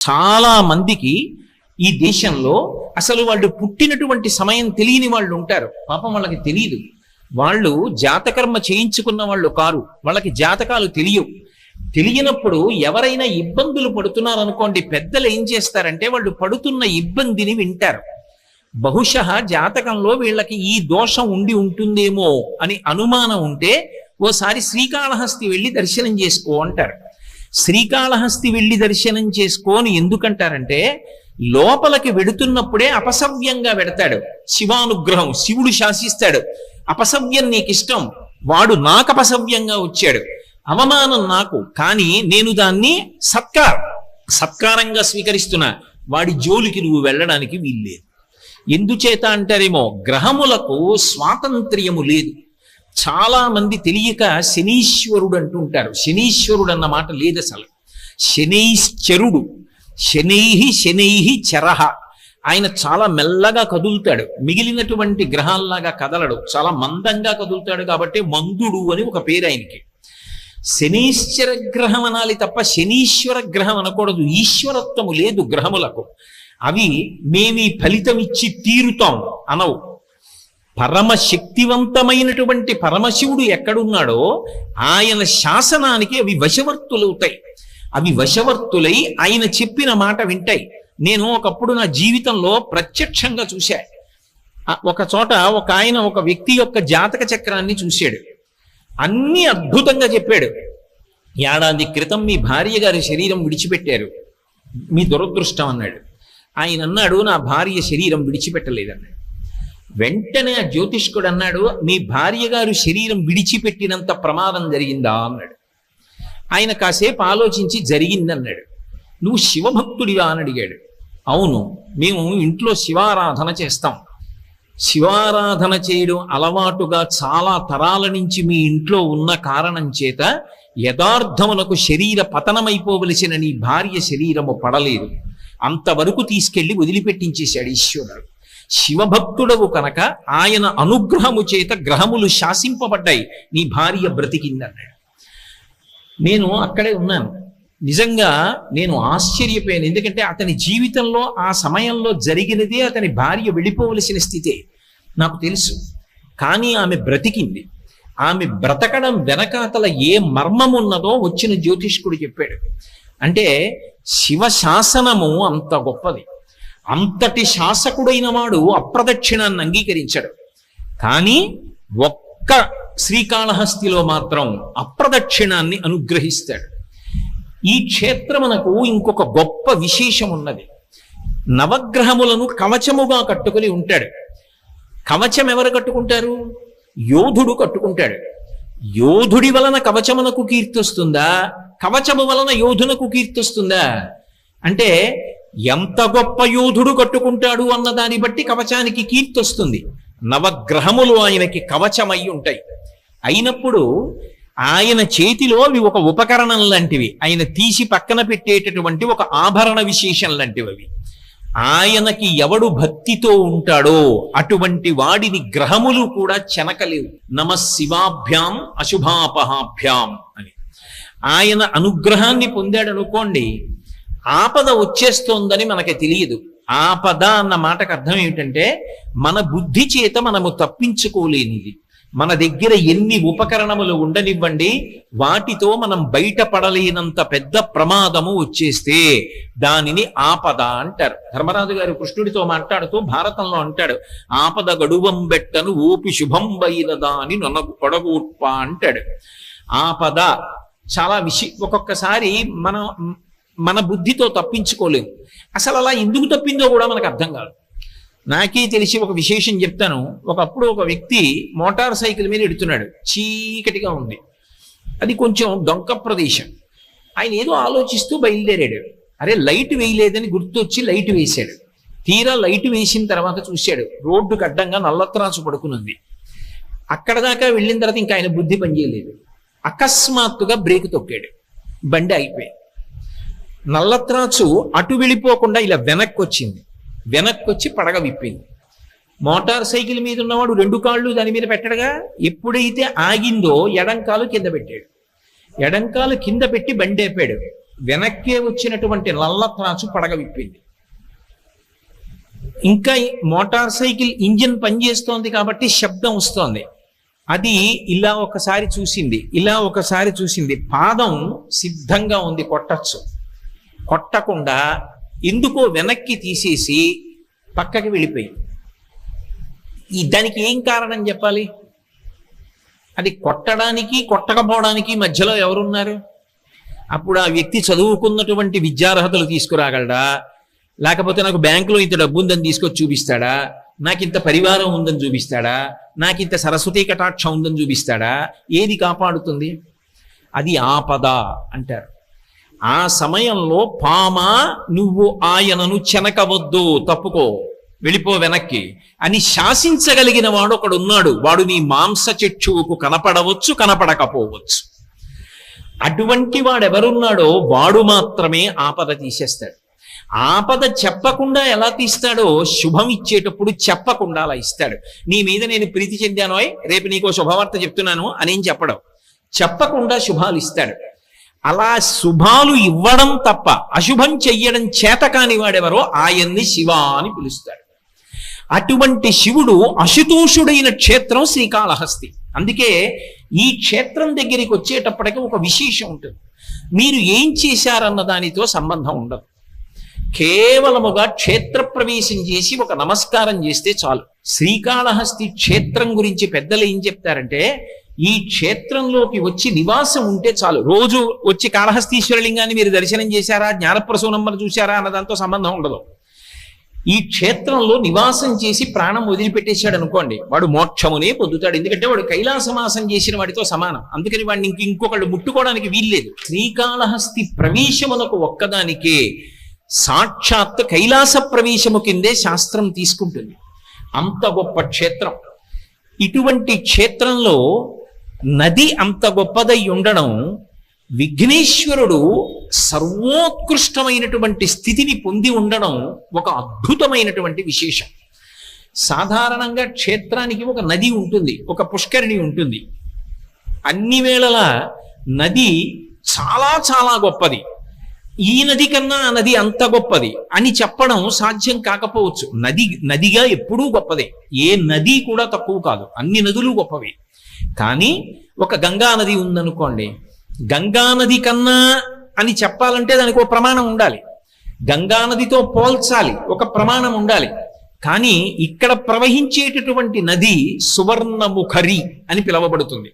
చాలా మందికి ఈ దేశంలో అసలు వాళ్ళు పుట్టినటువంటి సమయం తెలియని వాళ్ళు ఉంటారు. పాపం వాళ్ళకి తెలియదు. వాళ్ళు జాతకర్మ చేయించుకున్న వాళ్ళు కారు, వాళ్ళకి జాతకాలు తెలియవు. తెలియనప్పుడు ఎవరైనా ఇబ్బందులు పడుతున్నారు అనుకోండి, పెద్దలు ఏం చేస్తారంటే వాళ్ళు పడుతున్న ఇబ్బందిని వింటారు. బహుశः జాతకంలో వీళ్ళకి ఈ దోషం ఉండి ఉంటుందేమో అని అనుమానం ఉంటే ఓసారి శ్రీకాళహస్తి వెళ్ళి దర్శనం చేసుకో అంటారు. శ్రీకాళహస్తి వెళ్ళి దర్శనం చేసుకోని ఎందుకంటారంటే, లోపలికి వెడుతున్నప్పుడే అపసవ్యంగా వెడతాడు. శివానుగ్రహం, శివుడు శాసిస్తాడు. అపసవ్యం నీకు ఇష్టం, వాడు నాకు అపసవ్యంగా వచ్చాడు, అవమానం నాకు, కానీ నేను దాన్ని సత్కారంగా స్వీకరిస్తున్నా, వాడి జోలికి నువ్వు వెళ్ళడానికి వీల్లేదు. ఎందుచేత అంటారేమో, గ్రహములకు స్వాతంత్ర్యము లేదు. చాలా మంది తెలియక శనీశ్వరుడు అంటూ ఉంటారు. శనీశ్వరుడు అన్న మాట లేదు అసలు. శనైశ్చరుడు, శనైహి చరహ. ఆయన చాలా మెల్లగా కదులుతాడు, మిగిలినటువంటి గ్రహాల్లాగా కదలడు, చాలా మందంగా కదులుతాడు. కాబట్టి మందుడు అని ఒక పేరు ఆయనకి. శనీశ్వర గ్రహం అనాలి తప్ప శనీశ్వర గ్రహం అనకూడదు. ఈశ్వరత్వము లేదు గ్రహములకు. అవి మేమీ ఫలితం ఇచ్చి తీరుతాం అనవు. పరమశక్తివంతమైనటువంటి పరమశివుడు ఎక్కడున్నాడో ఆయన శాసనానికి అవి వశవర్తులవుతాయి. అవి వశవర్తులై ఆయన చెప్పిన మాట వింటాయి. నేను ఒకప్పుడు నా జీవితంలో ప్రత్యక్షంగా చూశా. ఒక చోట ఒక ఆయన ఒక వ్యక్తి యొక్క జాతక చక్రాన్ని చూశాడు. అన్నీ అద్భుతంగా చెప్పాడు. ఏడాది క్రితం మీ భార్య గారి శరీరం విడిచిపెట్టారు, మీ దురదృష్టం అన్నాడు. ఆయన అన్నాడు, నా భార్య శరీరం విడిచిపెట్టలేదన్నాడు. వెంటనే ఆ జ్యోతిష్కుడు అన్నాడు, మీ భార్య గారు శరీరం విడిచిపెట్టినంత ప్రమాదం జరిగిందా అన్నాడు. ఆయన కాసేపు ఆలోచించి జరిగిందన్నాడు. నువ్వు శివభక్తుడివా అని అడిగాడు. అవును, మేము ఇంట్లో శివారాధన చేస్తాం. శివారాధన చేయడం అలవాటుగా చాలా తరాల నుంచి మీ ఇంట్లో ఉన్న కారణం చేత యథార్థమునకు శరీర పతనమైపోవలసిన నీ భార్య శరీరము పడలేదు, అంతవరకు తీసుకెళ్లి వదిలిపెట్టించేశాడు ఈశ్వరుడు. శివభక్తుడవు కనుక ఆయన అనుగ్రహము చేత గ్రహములు శాసింపబడ్డాయి, నీ భార్య బ్రతికిందన్నాడు. నేను అక్కడే ఉన్నాను. నిజంగా నేను ఆశ్చర్యపోయాను. ఎందుకంటే అతని జీవితంలో ఆ సమయంలో జరిగినదే అతని భార్య వెళ్ళిపోవలసిన స్థితే నాకు తెలుసు. కానీ ఆమె బ్రతికింది. ఆమె బ్రతకడం వెనకాతల ఏ మర్మం ఉన్నదో వచ్చిన జ్యోతిష్కుడు చెప్పాడు. అంటే శివ శాసనము అంత గొప్పది. అంతటి శాసకుడైన వాడు అప్రదక్షిణాన్ని అంగీకరించాడు. కానీ ఒక్క శ్రీకాళహస్తిలో మాత్రం అప్రదక్షిణాన్ని అనుగ్రహిస్తాడు. ఈ క్షేత్రమునకు ఇంకొక గొప్ప విశేషం ఉన్నది. నవగ్రహములను కవచముగా కట్టుకుని ఉంటాడు. కవచం ఎవరు కట్టుకుంటారు? యోధుడు కట్టుకుంటాడు. యోధుడి వలన కవచమునకు కీర్తి వస్తుందా, కవచము వలన యోధునకు కీర్తి వస్తుందా? అంటే ఎంత గొప్ప యోధుడు కట్టుకుంటాడు అన్న దాన్ని బట్టి కవచానికి కీర్తి వస్తుంది. నవగ్రహములు ఆయనకి కవచమై ఉంటాయి. అయినప్పుడు ఆయన చేతిలో అవి ఒక ఉపకరణం లాంటివి, ఆయన తీసి పక్కన పెట్టేటటువంటి ఒక ఆభరణ విశేషం లాంటివి అవి. ఆయనకి ఎవడు భక్తితో ఉంటాడో అటువంటి వాడిని గ్రహములు కూడా చెనకలేవు. నమ శివాభ్యాం అశుభాపహాభ్యాం అని ఆయన అనుగ్రహాన్ని పొందాడు అనుకోండి, ఆపద వచ్చేస్తోందని మనకి తెలియదు. ఆపద అన్న మాటకు అర్థం ఏమిటంటే, మన బుద్ధి చేత మనము తప్పించుకోలేనిది. మన దగ్గర ఎన్ని ఉపకరణములు ఉండనివ్వండి, వాటితో మనం బయటపడలేనంత పెద్ద ప్రమాదము వచ్చేస్తే దానిని ఆపద అంటారు. ధర్మరాజు గారు కృష్ణుడితో మాట్లాడుతూ భారతంలో అంటాడు, ఆపద గడువం బెట్టను ఓపి శుభం బైలదా అని నొనగు పొడగూట్ప అంటాడు. ఆపద చాలా ఒక్కొక్కసారి మన బుద్ధితో తప్పించుకోలేము. అసలు అలా ఎందుకు తప్పిందో కూడా మనకు అర్థం కాదు. నాకే తెలిసి ఒక విశేషం చెప్తాను. ఒకప్పుడు ఒక వ్యక్తి మోటార్ సైకిల్ మీద ఎడుతున్నాడు. చీకటిగా ఉంది, అది కొంచెం డొంక ప్రదేశం. ఆయన ఏదో ఆలోచిస్తూ బయలుదేరాడు. అరే లైట్ వేయలేదని గుర్తొచ్చి లైట్ వేశాడు. తీరా లైట్ వేసిన తర్వాత చూశాడు, రోడ్డుకు అడ్డంగా నల్లత్రాసు పడుకునుంది. అక్కడ దాకా వెళ్ళిన తర్వాత ఇంకా ఆయన బుద్ధి పనిచేయలేదు. అకస్మాత్తుగా బ్రేక్ తొక్కాడు, బండి అయిపోయి నల్లత్రాసు అటు వెళ్ళిపోకుండా ఇలా వెనక్కి వచ్చింది. వెనక్కి వచ్చి పడగ విప్పింది. మోటార్ సైకిల్ మీద ఉన్నవాడు రెండు కాళ్ళు దాని మీద పెట్టడగా, ఎప్పుడైతే ఆగిందో ఎడంకాలు కింద పెట్టాడు. ఎడంకాలు కింద పెట్టి బండి ఆపాడు. వెనక్కే వచ్చినటువంటి నల్ల త్రాచు పడగ విప్పింది. ఇంకా మోటార్ సైకిల్ ఇంజిన్ పనిచేస్తోంది కాబట్టి శబ్దం వస్తోంది. అది ఇలా ఒకసారి చూసింది, ఇలా ఒకసారి చూసింది. పాదం సిద్ధంగా ఉంది, కొట్టచ్చు. కొట్టకుండా ఎందుకో వెనక్కి తీసేసి పక్కకి వెళ్ళిపోయింది. దానికి ఏం కారణం చెప్పాలి? అది కొట్టడానికి కొట్టకపోవడానికి మధ్యలో ఎవరున్నారు? అప్పుడు ఆ వ్యక్తి చదువుకున్నటువంటి విద్యార్హతలు తీసుకురాగలడా, లేకపోతే నాకు బ్యాంకులో ఇంత డబ్బు ఉందని తీసుకొచ్చి చూపిస్తాడా, నాకు ఇంత పరివారం ఉందని చూపిస్తాడా, నాకు ఇంత సరస్వతీ కటాక్షం ఉందని చూపిస్తాడా? ఏది కాపాడుతుంది? అది ఆపద అంటారు. ఆ సమయంలో పామా నువ్వు ఆయనను చెనకవద్దు, తప్పుకో, వెళ్ళిపో వెనక్కి అని శాసించగలిగిన వాడు ఒకడున్నాడు. వాడు నీ మాంస చక్షువుకు కనపడవచ్చు, కనపడకపోవచ్చు. అటువంటి వాడెవరున్నాడో వాడు మాత్రమే ఆపద తీసేస్తాడు. ఆపద చెప్పకుండా ఎలా తీస్తాడో శుభం ఇచ్చేటప్పుడు చెప్పకుండా అలా ఇస్తాడు. నీ మీద నేను ప్రీతి చెందానోయ్, రేపు నీకో శుభవార్త చెప్తున్నాను అనేం చెప్పడం, చెప్పకుండా శుభాలు ఇస్తాడు. అలా శుభాలు ఇవ్వడం తప్ప అశుభం చెయ్యడం చేత కాని వాడెవరో ఆయన్ని శివ అని పిలుస్తాడు. అటువంటి శివుడు అశుతోషుడైన క్షేత్రం శ్రీకాళహస్తి. అందుకే ఈ క్షేత్రం దగ్గరికి వచ్చేటప్పటికి ఒక విశేషం ఉంటుంది. మీరు ఏం చేశారన్న దానితో సంబంధం ఉండదు. కేవలముగా క్షేత్ర ప్రవేశం చేసి ఒక నమస్కారం చేస్తే చాలు. శ్రీకాళహస్తి క్షేత్రం గురించి పెద్దలు ఏం చెప్తారంటే, ఈ క్షేత్రంలోకి వచ్చి నివాసం ఉంటే చాలు. రోజు వచ్చి కాళహస్తీశ్వరలింగాన్ని మీరు దర్శనం చేశారా, జ్ఞానప్రసూనంబర్ చూశారా అన్న దాంతో సంబంధం ఉండదు. ఈ క్షేత్రంలో నివాసం చేసి ప్రాణం వదిలిపెట్టేశాడు అనుకోండి, వాడు మోక్షమునే పొందుతాడు. ఎందుకంటే వాడు కైలాసవాసం చేసిన వాడితో సమానం. అందుకని వాడిని ఇంకొకళ్ళు ముట్టుకోవడానికి వీల్లేదు. శ్రీకాళహస్తి ప్రవేశమునకు ఒక్కదానికే సాక్షాత్ కైలాస ప్రవేశము కిందే శాస్త్రం తీసుకుంటుంది. అంత గొప్ప క్షేత్రం. ఇటువంటి క్షేత్రంలో నది అంత గొప్పదై ఉండడం, విఘ్నేశ్వరుడు సర్వోత్కృష్టమైనటువంటి స్థితిని పొంది ఉండడం ఒక అద్భుతమైనటువంటి విశేషం. సాధారణంగా క్షేత్రానికి ఒక నది ఉంటుంది, ఒక పుష్కరిణి ఉంటుంది. అన్ని వేళలా నది చాలా చాలా గొప్పది, ఈ నది కన్నా ఆ నది అంత గొప్పది అని చెప్పడం సాధ్యం కాకపోవచ్చు. నదిగా ఎప్పుడూ గొప్పదే, ఏ నది కూడా తక్కువ కాదు, అన్ని నదులు గొప్పవి. కానీ ఒక గంగా నది ఉందనుకోండి, గంగా నది కన్నా అని చెప్పాలంటే దానికి ఒక ప్రమాణం ఉండాలి. గంగా నదితో పోల్చాలి, ఒక ప్రమాణం ఉండాలి. కానీ ఇక్కడ ప్రవహించేటటువంటి నది సువర్ణముఖరి అని పిలువబడుతుంది.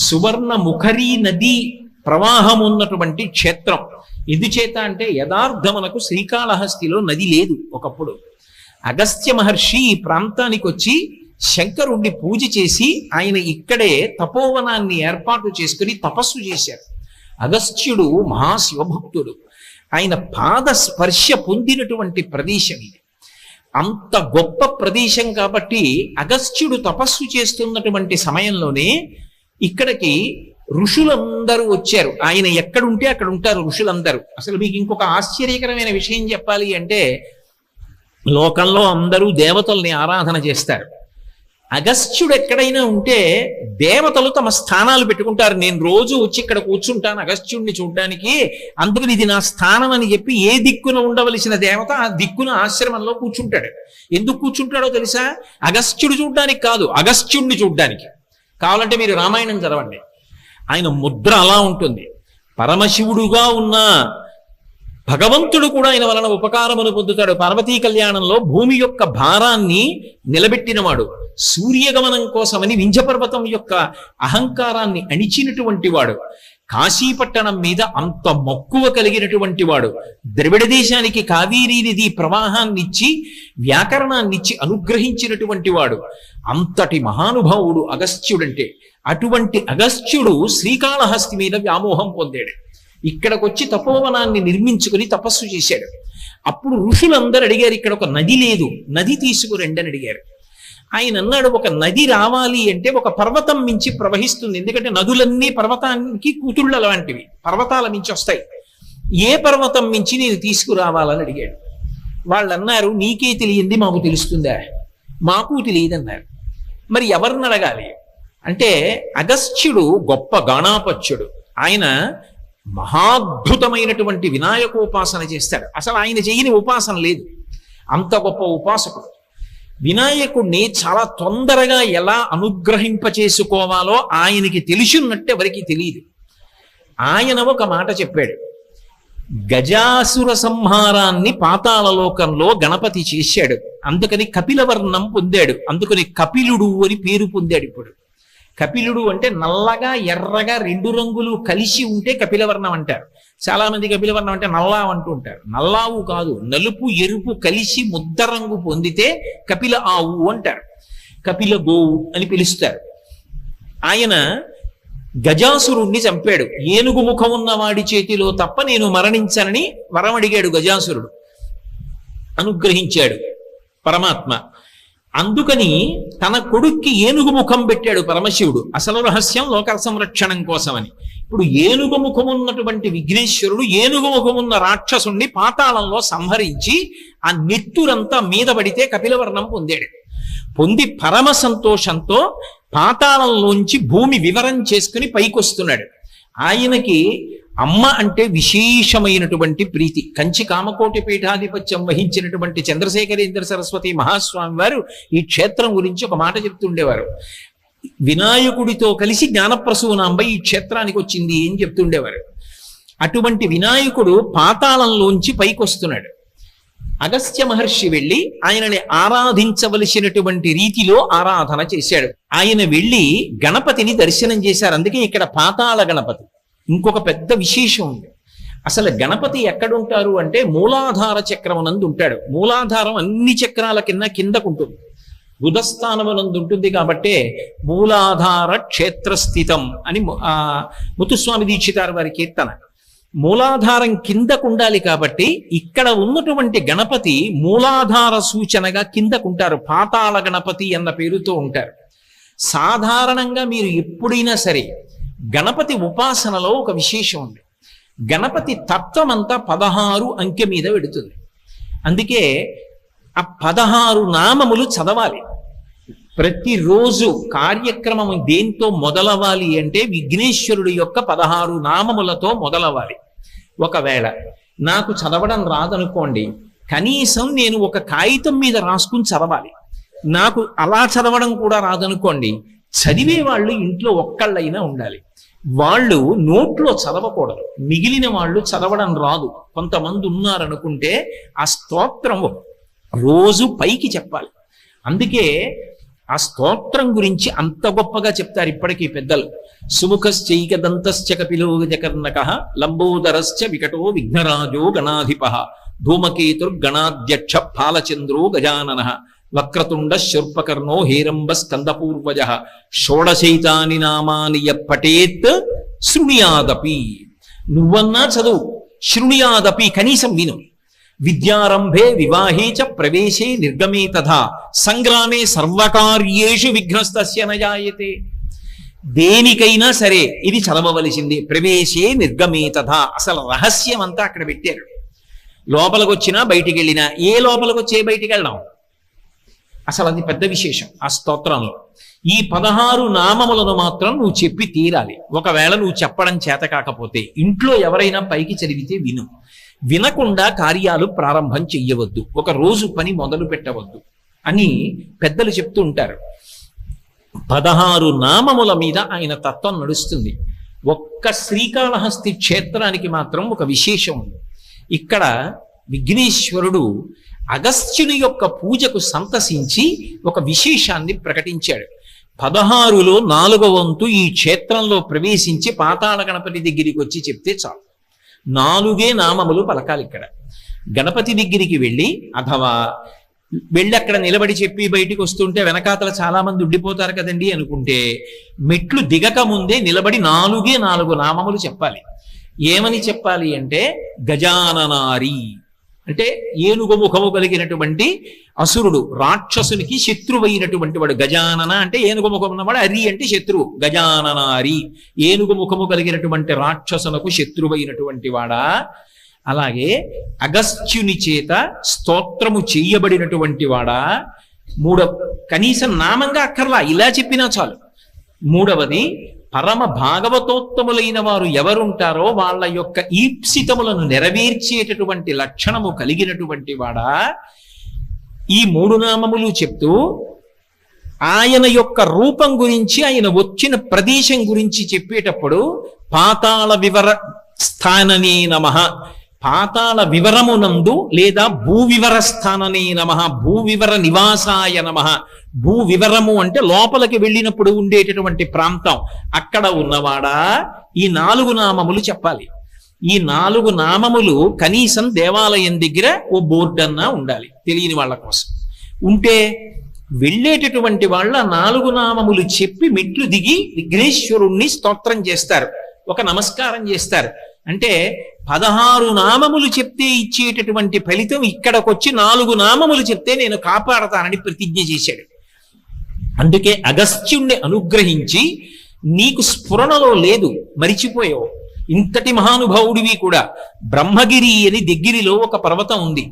సువర్ణముఖరి నది ప్రవాహం ఉన్నటువంటి క్షేత్రం. ఎందుచేత అంటే యథార్థమునకు శ్రీకాళహస్తిలో నది లేదు. ఒకప్పుడు అగస్త్య మహర్షి ఈ ప్రాంతానికి వచ్చి శంకరుణ్ణి పూజ చేసి ఆయన ఇక్కడే తపోవనాన్ని ఏర్పాటు చేసుకుని తపస్సు చేశారు. అగస్త్యుడు మహాశివభక్తుడు. ఆయన పాద స్పర్శ పొందినటువంటి ప్రదేశం ఇది. అంత గొప్ప ప్రదేశం కాబట్టి అగస్త్యుడు తపస్సు చేస్తున్నటువంటి సమయంలోనే ఇక్కడికి ఋషులందరూ వచ్చారు. ఆయన ఎక్కడుంటే అక్కడ ఉంటారు ఋషులందరూ. అసలు మీకు ఇంకొక ఆశ్చర్యకరమైన విషయం చెప్పాలి అంటే, లోకంలో అందరూ దేవతల్ని ఆరాధన చేస్తారు. అగస్త్యుడు ఎక్కడైనా ఉంటే దేవతలు తమ స్థానాలు పెట్టుకుంటారు. నేను రోజు వచ్చి ఇక్కడ కూర్చుంటాను అగస్త్యుడిని చూడడానికి, అందుకని ఇది నా స్థానం అని చెప్పి ఏ దిక్కున ఉండవలసిన దేవత ఆ దిక్కున ఆశ్రమంలో కూర్చుంటాడు. ఎందుకు కూర్చుంటాడో తెలుసా? అగస్త్యుడు చూడడానికి కాదు, అగస్త్యుడిని చూడడానికి. కావాలంటే మీరు రామాయణం చదవండి, ఆయన ముద్ర అలా ఉంటుంది. పరమశివుడుగా ఉన్న భగవంతుడు కూడా ఆయన వలన ఉపకారమును పొందుతాడు. పార్వతీ కళ్యాణంలో భూమి యొక్క భారాన్ని నిలబెట్టినవాడు, సూర్యగమనం కోసమని వింధ్యపర్వతం యొక్క అహంకారాన్ని అణిచినటువంటి వాడు, కాశీపట్టణం మీద అంత మక్కువ కలిగినటువంటి వాడు, ద్రవిడ దేశానికి కావేరీ నది ప్రవాహాన్నిచ్చి వ్యాకరణాన్నిచ్చి అనుగ్రహించినటువంటి వాడు, అంతటి మహానుభావుడు అగస్త్యుడంటే. అటువంటి అగస్త్యుడు శ్రీకాళహస్తి మీద వ్యామోహం పొందాడు. ఇక్కడికొచ్చి తపోవనాన్ని నిర్మించుకుని తపస్సు చేశాడు. అప్పుడు ఋషులందరూ అడిగారు, ఇక్కడ ఒక నది లేదు, నది తీసుకురండి అని అడిగారు. ఆయన అన్నాడు, ఒక నది రావాలి అంటే ఒక పర్వతం మించి ప్రవహిస్తుంది. ఎందుకంటే నదులన్నీ పర్వతానికి కూతుళ్ళ లాంటివి, పర్వతాల మించి వస్తాయి. ఏ పర్వతం మించి నేను తీసుకురావాలని అడిగాడు. వాళ్ళు అన్నారు, నీకే తెలియంది మాకు తెలుస్తుందా? మాకు తెలియదన్నారు. మరి ఎవరిని అడగాలి అంటే, అగస్త్యుడు గొప్ప గాణాపత్యుడు. ఆయన మహాద్భుతమైనటువంటి వినాయకోపాసన చేస్తాడు. అసలు ఆయన చేయని ఉపాసన లేదు, అంత గొప్ప ఉపాసకుడు. వినాయకుడిని చాలా తొందరగా ఎలా అనుగ్రహింపచేసుకోవాలో ఆయనకి తెలిసినట్టు ఎవరికి తెలియదు. ఆయన ఒక మాట చెప్పాడు, గజాసుర సంహారాన్ని పాతాళలోకంలో గణపతి చేశాడు, అందుకని కపిలవర్ణం పొందాడు, అందుకని కపిలుడు అని పేరు పొందాడు. ఇప్పుడు కపిలుడు అంటే నల్లగా ఎర్రగా రెండు రంగులు కలిసి ఉంటే కపిలవర్ణం అంటారు. చాలా మంది కపిలవర్ణం అంటే నల్లా అంటూ ఉంటారు. నల్లావు కాదు, నలుపు ఎరుపు కలిసి ముద్ద రంగు పొందితే కపిల ఆవు అంటారు, కపిల గోవు అని పిలుస్తారు. ఆయన గజాసురుణ్ణి చంపాడు. ఏనుగు ముఖం ఉన్న వాడి చేతిలో తప్ప నేను మరణించనని వరం అడిగాడు గజాసురుడు, అనుగ్రహించాడు పరమాత్మ. అందుకని తన కొడుక్కి ఏనుగు ముఖం పెట్టాడు పరమశివుడు, అసలు రహస్యం లోక సంరక్షణం కోసమని. ఇప్పుడు ఏనుగు ముఖమున్నటువంటి విఘ్నేశ్వరుడు ఏనుగు ముఖమున్న రాక్షసుణ్ణి పాతాళంలో సంహరించి ఆ నెత్తురంతా మీద పడితే కపిలవర్ణం పొందాడు. పొంది పరమ సంతోషంతో పాతాళంలోంచి భూమి వివరం చేసుకుని పైకొస్తున్నాడు. ఆయనకి అమ్మ అంటే విశేషమైనటువంటి ప్రీతి. కంచి కామకోటి పీఠాధిపత్యం వహించినటువంటి చంద్రశేఖరేంద్ర సరస్వతి మహాస్వామి వారు ఈ క్షేత్రం గురించి ఒక మాట చెప్తుండేవారు. వినాయకుడితో కలిసి జ్ఞానప్రసూనాంబ ఈ క్షేత్రానికి వచ్చింది అని చెప్తుండేవారు. అటువంటి వినాయకుడు పాతాళంలోంచి పైకొస్తున్నాడు. అగస్త్య మహర్షి వెళ్ళి ఆయనని ఆరాధించవలసినటువంటి రీతిలో ఆరాధన చేశాడు. ఆయన వెళ్ళి గణపతిని దర్శనం చేశారు. అందుకే ఇక్కడ పాతాళ గణపతి. ఇంకొక పెద్ద విశేషం ఉంది. అసలు గణపతి ఎక్కడుంటారు అంటే మూలాధార చక్రమునందు ఉంటాడు. మూలాధారం అన్ని చక్రాల కిందకుంటుంది, బుధస్థానమునందు ఉంటుంది. కాబట్టే మూలాధార క్షేత్రస్థితం అని ముత్తుస్వామి దీక్షితారు వారి కీర్తన. మూలాధారం కిందకు ఉండాలి కాబట్టి ఇక్కడ ఉన్నటువంటి గణపతి మూలాధార సూచనగా కిందకుంటారు. పాతాళ గణపతి అన్న పేరుతో ఉంటారు. సాధారణంగా మీరు ఎప్పుడైనా సరే గణపతి ఉపాసనలో ఒక విశేషం ఉంది. గణపతి తత్వం అంతా 16 అంకె మీద పెడుతుంది. అందుకే ఆ 16 నామములు చదవాలి. ప్రతిరోజు కార్యక్రమం దేంతో మొదలవ్వాలి అంటే విఘ్నేశ్వరుడి యొక్క 16 నామములతో మొదలవ్వాలి. ఒకవేళ నాకు చదవడం రాదనుకోండి, కనీసం నేను ఒక కాగితం మీద రాసుకుని చదవాలి. నాకు అలా చదవడం కూడా రాదనుకోండి, చదివే వాళ్ళు ఇంట్లో ఒక్కళ్ళైనా ఉండాలి. వాళ్ళు నోట్లో చదవకూడదు, మిగిలిన వాళ్ళు చదవడం రాదు కొంతమంది ఉన్నారనుకుంటే ఆ స్తోత్రం రోజు పైకి చెప్పాలి. అందుకే ఆ స్తోత్రం గురించి అంత గొప్పగా చెప్తారు ఇప్పటికీ పెద్దలు. సుముఖశ్చైక దంతశ్చ కపిలో గజకర్ణకః లంబోదరశ్చ వికటో విఘ్నరాజో గణాధిపః ధూమకేతుర్గణాధ్యక్ష ఫాలచంద్రో గజాననః వక్రతుండ శూర్పకర్ణో హేరంబ స్కందపూర్వజః షోడశైతాని నామాని పఠేత్ శృణుయాదపి. నువ్వన్నా చదువు, శృణుయాదపి కనీసం విను. విద్యారంభే వివాహే చ ప్రవేశే నిర్గమే తథా సంగ్రామే సర్వకార్యేషు విఘ్నస్తస్య న జాయతే. దేనికైనా సరే ఇది చదవవలసింది. ప్రవేశే నిర్గమే తథా, అసలు రహస్యం అంతా అక్కడ పెట్టారు. లోపలికి వచ్చినా బయటికి వెళ్ళినా, ఏ లోపలికి వచ్చే బయటికి వెళ్ళాం, అసలు అది పెద్ద విశేషం ఆ స్తోత్రంలో. ఈ 16 నామములను మాత్రం నువ్వు చెప్పి తీరాలి. ఒకవేళ నువ్వు చెప్పడం చేత కాకపోతే ఇంట్లో ఎవరైనా పైకి చదివితే విను, వినకుండా కార్యాలు ప్రారంభం చెయ్యవద్దు, ఒక రోజు పని మొదలు పెట్టవద్దు అని పెద్దలు చెప్తూ ఉంటారు. 16 నామముల మీద ఆయన తత్వం నడుస్తుంది. ఒక్క శ్రీకాళహస్తి క్షేత్రానికి మాత్రం ఒక విశేషం ఉంది. ఇక్కడ విఘ్నేశ్వరుడు అగస్త్యుని యొక్క పూజకు సంతసించి ఒక విశేషాన్ని ప్రకటించాడు. 16లో 4వ వంతు ఈ క్షేత్రంలో ప్రవేశించి పాతాళ గణపతి దగ్గరికి వచ్చి చెప్తే చాలు. 4 నామములు పలకాలి. ఇక్కడ గణపతి దగ్గరికి వెళ్ళి అథవా వెళ్ళి అక్కడ నిలబడి చెప్పి బయటికి వస్తుంటే వెనకాతల చాలా మంది ఉండిపోతారు కదండి అనుకుంటే, మెట్లు దిగక ముందే నిలబడి 4 నామములు చెప్పాలి. ఏమని చెప్పాలి అంటే గజాననారి అంటే ఏనుగు ముఖము కలిగినటువంటి అసురుడు, రాక్షసునికి శత్రువైనటువంటి వాడు. గజానన అంటే ఏనుగు ముఖం ఉన్నవాడు, అరి అంటే శత్రువు. గజాననారి ఏనుగు ముఖము కలిగినటువంటి రాక్షసునకు శత్రువైనటువంటి వాడా. అలాగే అగస్త్యుని చేత స్తోత్రము చెయ్యబడినటువంటి వాడా. కనీసం నామంగా అక్కర్లా, ఇలా చెప్పినా చాలు. 3వది పరమ భాగవతోత్తములైన వారు ఎవరుంటారో వాళ్ళ యొక్క ఈప్సితములను నెరవేర్చేటటువంటి లక్షణము కలిగినటువంటి వాడా ఈ 3 నామములు చెప్తూ ఆయన యొక్క రూపం గురించి, ఆయన వచ్చిన ప్రదేశం గురించి చెప్పేటప్పుడు పాతాళ వివర స్థాననే నమః, పాతాళ వివరమునందు లేదా భూవివర స్థాననే నమః, భూవివర నివాసాయ నమః. భూవివరము అంటే లోపలికి వెళ్ళినప్పుడు ఉండేటటువంటి ప్రాంతం, అక్కడ ఉన్నవాడా ఈ 4 నామములు చెప్పాలి. ఈ 4 నామములు కనీసం దేవాలయం దగ్గర ఓ బోర్డు అన్నా ఉండాలి తెలియని వాళ్ళ కోసం. ఉంటే వెళ్ళేటటువంటి వాళ్ళ 4 నామములు చెప్పి మెట్లు దిగి విఘ్నేశ్వరుణ్ణి స్తోత్రం చేస్తారు, ఒక నమస్కారం చేస్తారు. అంటే 16 నామములు చెప్తే ఇచ్చేటటువంటి ఫలితం ఇక్కడికొచ్చి 4 నామములు చెప్తే నేను కాపాడతానని ప్రతిజ్ఞ చేశాడు. అందుకే అగస్త్యుణ్ణి అనుగ్రహించి నీకు స్ఫురణలో లేదు, మరిచిపోయావు. ఇంతటి మహానుభావుడివి కూడా. బ్రహ్మగిరి అని దగ్గరిలో ఒక పర్వతం ఉంది.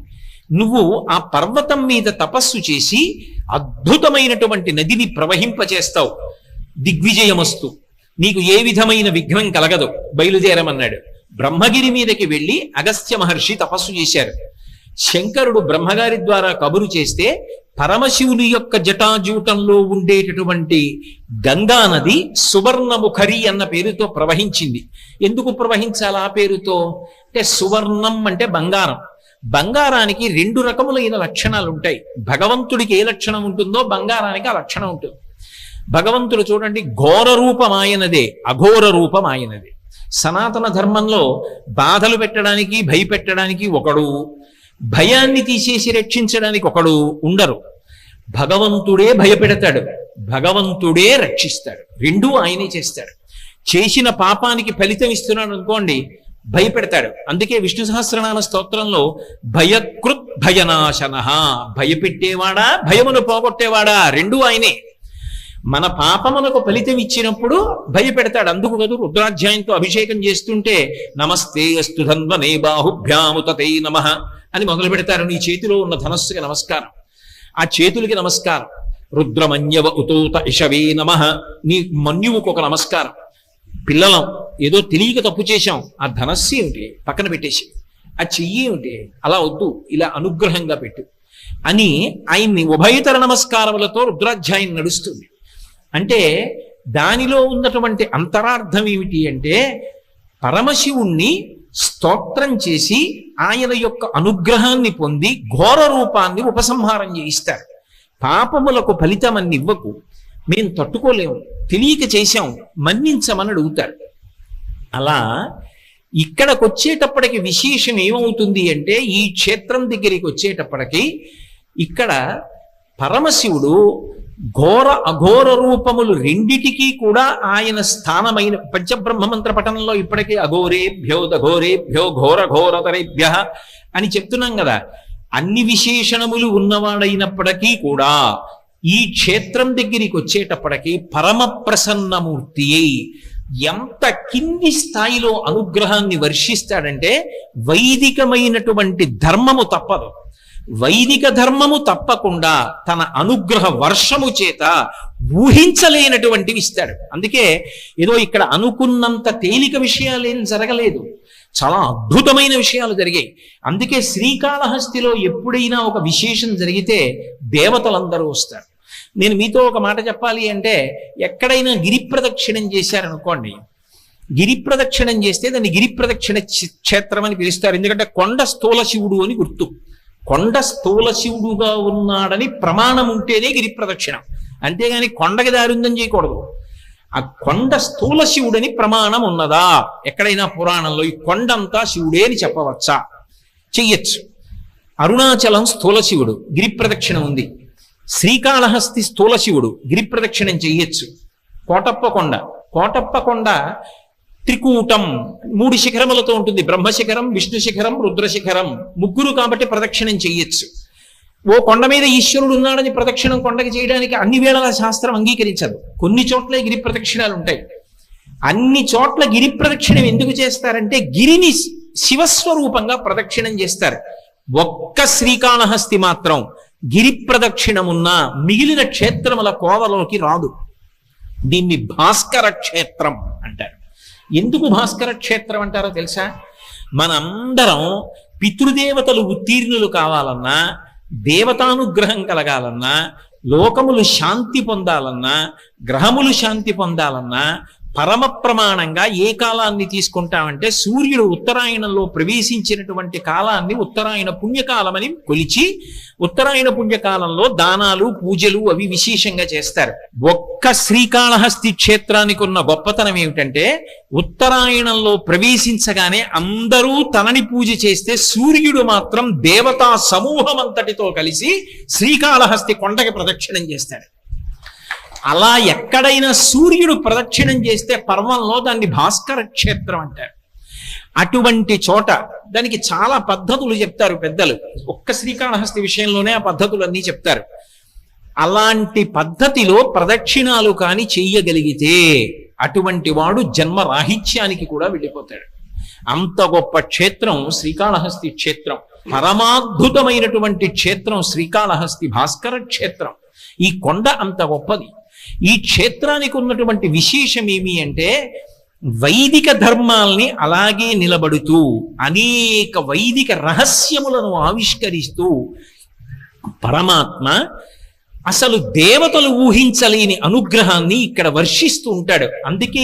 నువ్వు ఆ పర్వతం మీద తపస్సు చేసి అద్భుతమైనటువంటి నదిని ప్రవహింపచేస్తావు. దిగ్విజయమస్తు, నీకు ఏ విధమైన విఘ్నం కలగదు, బయలుదేరమన్నాడు. బ్రహ్మగిరి మీదకి వెళ్ళి అగస్త్య మహర్షి తపస్సు చేశారు. శంకరుడు బ్రహ్మగారి ద్వారా కబురు చేస్తే పరమశివుని యొక్క జటాజూటంలో ఉండేటటువంటి గంగా నది సువర్ణముఖరి అన్న పేరుతో ప్రవహించింది. ఎందుకు ప్రవహించాలి ఆ పేరుతో అంటే, సువర్ణం అంటే బంగారం. బంగారానికి 2 రకములైన లక్షణాలు ఉంటాయి. భగవంతుడికి ఏ లక్షణం ఉంటుందో బంగారానికి ఆ లక్షణం ఉంటుంది. భగవంతుడు చూడండి, ఘోర రూపం ఆయనదే, అఘోర రూపం ఆయనదే. సనాతన ధర్మంలో బాధలు పెట్టడానికి, భయపెట్టడానికి ఒకడు, భయాన్ని తీసేసి రక్షించడానికి ఒకడు ఉండరు. భగవంతుడే భయపెడతాడు, భగవంతుడే రక్షిస్తాడు. 2 ఆయనే చేస్తాడు. చేసిన పాపానికి ఫలితం ఇస్తున్నాడు అనుకోండి, భయపెడతాడు. అందుకే విష్ణు సహస్రనామ స్తోత్రంలో భయకృత్ భయనాశన, భయపెట్టేవాడా భయమును పోగొట్టేవాడా 2 ఆయనే. మన పాపమునకు ఫలితం ఇచ్చినప్పుడు భయపెడతాడు. అందుకు కదా రుద్రాధ్యాయంతో అభిషేకం చేస్తుంటే నమస్తే అస్తు ధన్వనే బాహుభ్యాముతతే నమః అని మొదలు పెడతారు. నీ చేతిలో ఉన్న ధనస్సుకి నమస్కారం, ఆ చేతులకి నమస్కారం. రుద్రమన్యవ ఉతోత ఇషవే నమః, నీ మన్యువుకు ఒక నమస్కారం. పిల్లలం ఏదో తెలియక తప్పు చేశాం, ఆ ధనస్సు ఏమిటి పక్కన పెట్టేసి, ఆ చెయ్యి ఏమిటి అలా వద్దు, ఇలా అనుగ్రహంగా పెట్టు అని ఆయన్ని ఉభయతర నమస్కారములతో రుద్రాధ్యాయం నడుస్తుంది. అంటే దానిలో ఉన్నటువంటి అంతరార్థం ఏమిటి అంటే, పరమశివుణ్ణి స్తోత్రం చేసి ఆయన యొక్క అనుగ్రహాన్ని పొంది ఘోర రూపాన్ని ఉపసంహారం చేయిస్తారు. పాపములకు ఫలితం అన్ని ఇవ్వకు, మేము తట్టుకోలేము, తెలియక చేశాం, మన్నించమని అడుగుతారు. అలా ఇక్కడికి వచ్చేటప్పటికి విశేషం ఏమవుతుంది అంటే, ఈ క్షేత్రం దగ్గరికి వచ్చేటప్పటికి ఇక్కడ పరమశివుడు ఘోర అఘోర రూపములు రెండిటికీ కూడా ఆయన స్థానమైన పంచబ్రహ్మ మంత్ర పఠనంలో ఇప్పటికే అఘోరేభ్యో దఘోరేభ్యో ఘోర ఘోరతరేభ్య అని చెప్తున్నాం కదా. అన్ని విశేషణములు ఉన్నవాడైనప్పటికీ కూడా ఈ క్షేత్రం దగ్గరికి వచ్చేటప్పటికి పరమ ప్రసన్నమూర్తి అయి ఎంత కింది స్థాయిలో అనుగ్రహాన్ని వర్షిస్తాడంటే, వైదికమైనటువంటి ధర్మము తప్పదు, వైదిక ధర్మము తప్పకుండా తన అనుగ్రహ వర్షము చేత ఊహించలేనటువంటివి ఇస్తాడు. అందుకే ఏదో ఇక్కడ అనుకున్నంత తేలిక విషయాలు ఏం జరగలేదు, చాలా అద్భుతమైన విషయాలు జరిగాయి. అందుకే శ్రీకాళహస్తిలో ఎప్పుడైనా ఒక విశేషం జరిగితే దేవతలందరూ వస్తారు. నేను మీతో ఒక మాట చెప్పాలి అంటే, ఎక్కడైనా గిరి ప్రదక్షిణం చేశారనుకోండి, గిరి ప్రదక్షిణం చేస్తే దాన్ని గిరి ప్రదక్షిణ క్షేత్రం అని పిలుస్తారు. ఎందుకంటే కొండ స్థూల శివుడు అని గుర్తు. కొండ స్థూల శివుడుగా ఉన్నాడని ప్రమాణం ఉంటేనే గిరి ప్రదక్షిణం, అంతేగాని కొండకి దారి ఉందని చేయకూడదు. ఆ కొండ స్థూల శివుడని ప్రమాణం ఉన్నదా ఎక్కడైనా పురాణంలో? ఈ కొండంతా శివుడే అని చెప్పవచ్చా? చెయ్యొచ్చు. అరుణాచలం స్థూల శివుడు, గిరి ప్రదక్షిణం ఉంది. శ్రీకాళహస్తి స్థూల శివుడు, గిరి ప్రదక్షిణం చెయ్యొచ్చు. కోటప్ప కొండ త్రికూటం 3 శిఖరములతో ఉంటుంది. బ్రహ్మశిఖరం, విష్ణు శిఖరం, రుద్రశిఖరం, 3 కాబట్టి ప్రదక్షిణం చెయ్యొచ్చు. ఓ కొండ మీద ఈశ్వరుడు ఉన్నాడని ప్రదక్షిణం కొండకి చేయడానికి అన్ని వేళల శాస్త్రం అంగీకరించదు. కొన్ని చోట్ల గిరి ప్రదక్షిణాలు ఉంటాయి. అన్ని చోట్ల గిరి ప్రదక్షిణం ఎందుకు చేస్తారంటే, గిరిని శివస్వరూపంగా ప్రదక్షిణం చేస్తారు. ఒక్క శ్రీకాళహస్తి మాత్రం గిరి ప్రదక్షిణమున్న మిగిలిన క్షేత్రముల కోవలోకి రాదు. దీన్ని భాస్కర క్షేత్రం అంటారు. ఎందుకు భాస్కర క్షేత్రం అంటారో తెలుసా? మనందరం పితృదేవతలు ఉత్తీర్ణులు కావాలన్నా, దేవతానుగ్రహం కలగాలన్నా, లోకములు శాంతి పొందాలన్నా, గ్రహములు శాంతి పొందాలన్నా పరమ ప్రమాణంగా ఏ కాలాన్ని తీసుకుంటామంటే సూర్యుడు ఉత్తరాయణంలో ప్రవేశించినటువంటి కాలాన్ని ఉత్తరాయణ పుణ్యకాలమని కొలిచి ఉత్తరాయణ పుణ్యకాలంలో దానాలు పూజలు అవి విశేషంగా చేస్తారు. ఒక్క శ్రీకాళహస్తి క్షేత్రానికి ఉన్న గొప్పతనం ఏమిటంటే ఉత్తరాయణంలో ప్రవేశించగానే అందరూ తనని పూజ చేస్తే సూర్యుడు మాత్రం దేవతా సమూహం అంతటితో కలిసి శ్రీకాళహస్తి కొండకి ప్రదక్షిణం చేస్తాడు. అలా ఎక్కడైనా సూర్యుడు ప్రదక్షిణం చేస్తే పర్వంలో దాన్ని భాస్కర క్షేత్రం అంటారు. అటువంటి చోట దానికి చాలా పద్ధతులు చెప్తారు పెద్దలు. ఒక్క శ్రీకాళహస్తి విషయంలోనే ఆ పద్ధతులన్నీ చెప్తారు. అలాంటి పద్ధతిలో ప్రదక్షిణాలు కాని చెయ్యగలిగితే అటువంటి వాడు జన్మ రాహిత్యానికి కూడా వెళ్ళిపోతాడు. అంత గొప్ప క్షేత్రం శ్రీకాళహస్తి క్షేత్రం. పరమాద్భుతమైనటువంటి క్షేత్రం శ్రీకాళహస్తి భాస్కర క్షేత్రం. ఈ కొండ అంత గొప్పది. ఈ క్షేత్రానికి ఉన్నటువంటి విశేషం ఏమి అంటే వైదిక ధర్మాల్ని అలాగే నిలబడుతూ అనేక వైదిక రహస్యములను ఆవిష్కరిస్తూ పరమాత్మ అసలు దేవతలు ఊహించలేని అనుగ్రహాన్ని ఇక్కడ వర్షిస్తూ ఉంటాడు. అందుకే